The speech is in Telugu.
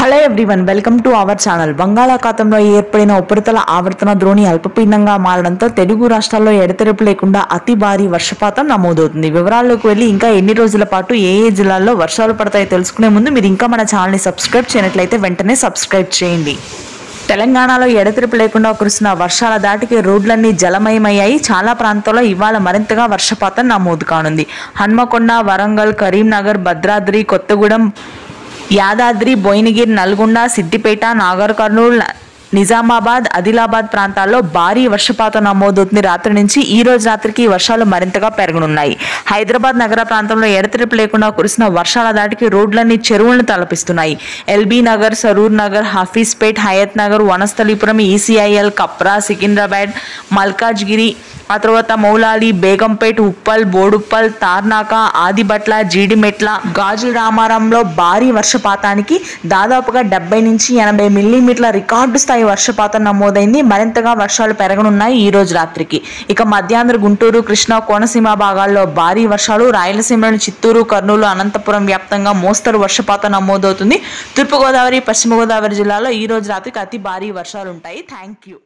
Hello everyone, welcome to our channel. బంగాళాఖాతంలో ఏర్పడిన ఉపరితల ఆవర్తన ద్రోణి అల్పపీడనంగా మారడంతో తెలుగు రాష్ట్రాల్లో ఎడతెరిపి లేకుండా అతి భారీ వర్షపాతం నమోదవుతుంది. వివరాల్లోకి వెళ్ళి ఇంకా ఎన్ని రోజుల పాటు ఏ జిల్లాల్లో వర్షాలు పడతాయో తెలుసుకునే ముందు మీరు ఇంకా మన ఛానల్ని సబ్స్క్రైబ్ చేయనట్లయితే వెంటనే సబ్స్క్రైబ్ చేయండి. తెలంగాణలో ఎడతెరిపి లేకుండా కురుస్తున్న వర్షాల దాటికి రోడ్లన్నీ జలమయమయ్యాయి. చాలా ప్రాంతాల్లో ఇవాళ మరింతగా వర్షపాతం నమోదు కానుంది. హన్మకొండ, వరంగల్, కరీంనగర్, భద్రాద్రి, కొత్తగూడెం, యాదాద్రి, భువనగిరి, నల్గొండ, సిద్దిపేట, నాగర్ కర్నూల్, నిజామాబాద్, ఆదిలాబాద్ ప్రాంతాల్లో భారీ వర్షపాతం నమోదవుతుంది. రాత్రి నుంచి ఈ రోజు రాత్రికి వర్షాలు మరింతగా పెరగనున్నాయి. హైదరాబాద్ నగర ప్రాంతంలో ఎడతెరిపి లేకుండా కురిసిన వర్షాల దాటికి రోడ్లన్నీ చెరువులను తలపిస్తున్నాయి. ఎల్బీ నగర్, సరూర్ నగర్, హఫీజ్పేట్, హయత్ నగర్, వనస్థలీపురం, ఈసీఐఎల్, కప్రా, సికింద్రాబాద్, మల్కాజ్గిరి, ఆ తర్వాత మౌలాలి, బేగంపేట్, ఉప్పల్, బోడుప్పల్, తార్నాక, ఆదిబట్ల, జీడిమెట్ల, గాజు రామారంలో భారీ వర్షపాతానికి దాదాపుగా 70 నుంచి 80 మిల్లీమీటర్ల రికార్డు స్థాయి వర్షపాతం నమోదైంది. మరింతగా వర్షాలు పెరగనున్నాయి ఈ రోజు రాత్రికి. ఇక మధ్యాంధ్ర, గుంటూరు, కృష్ణా, కోనసీమ భాగాల్లో భారీ వర్షాలు, రాయలసీమలోని చిత్తూరు, కర్నూలు, అనంతపురం వ్యాప్తంగా మోస్తరు వర్షపాతం నమోదవుతుంది. తూర్పుగోదావరి, పశ్చిమ గోదావరి జిల్లాలో ఈ రోజు రాత్రికి అతి భారీ వర్షాలు ఉంటాయి. Thank you.